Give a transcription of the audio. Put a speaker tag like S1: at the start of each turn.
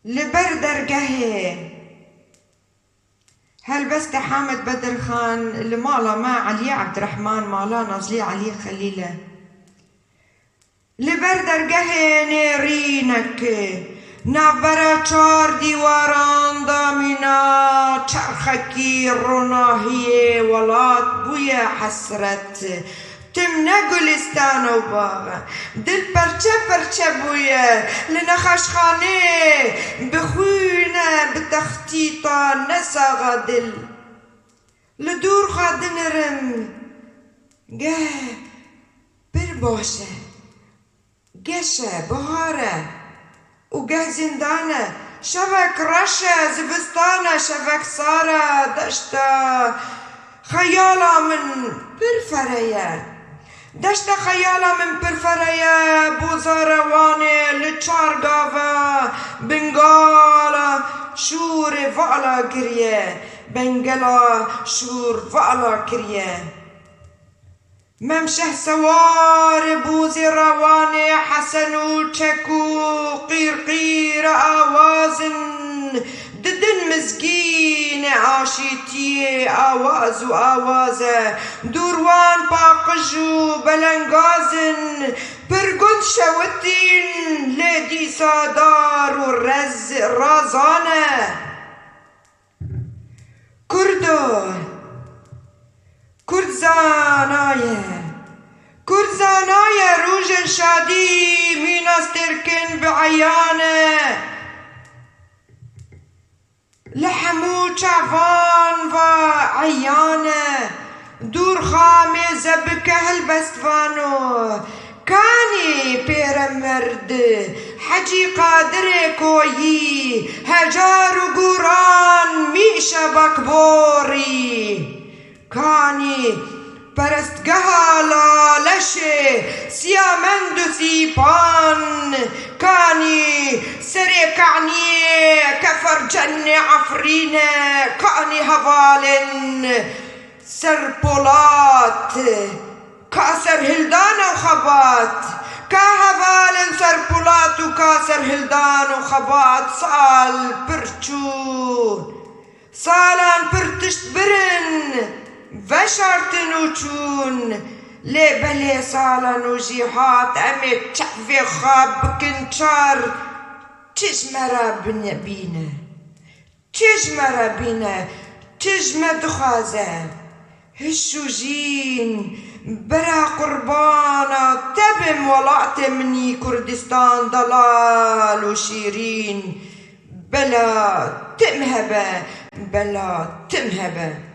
S1: لبر درگه هلبست حامد بدر خان اللي مالا ما علي عبد الرحمن مالا نازلي علي خليله لبر درگه نرینک نبرا چار دیواران دامینا چرخکی روناهی ولات بوی حسرت تمنى گلستان و باغ دل پرچه پرچه بویه لنخشخانه بخوینه بتخطیطا نساغا دل لدور خادنرم گه بر باشه گشه بهاره و گه زندانه شفک رشه زبستانه شفک ساره دشتا خیالا من پرفریه دشت خیالا من پرفریه بوزاروانه لچارگاوه بنگالا شور والا گریه بنگلا شور والا کریه ممشه سوار بوزی روانه حسن و چکو قیر قیر آوازن ددن مزگین عاشیتی آواز و آوازه دوروان پاقج و بلنگازن پرگند شوتین لیدی سادار و رازانه کردو کرد زانایه روژن شادی میناس ترکن بعیانه لحمو چعوان و عیانه دور خامه زبکه هلبستوانو کانی پیرمرد حجی قادر کویی هجار و گوران میشه بکبوری کانی پرستگاه لالشه سیامند و سیپان کانی سرکعنی کفرجن عفرینه کانی هوالن سرپولات کاسر هلدان و خبات که هوالن سرپولات و کاسر هلدان و خبات سال پرچون سالان پرتشت برن وشارتن و چون لبلی سالان و جیحات امی چفی خواب بکنچار چشمرا بینه چشمرا بینه چشم دخوازه هشو جین برا قربانا تبم ولعت منی کردستان دلال و شیرین بلا تمهبه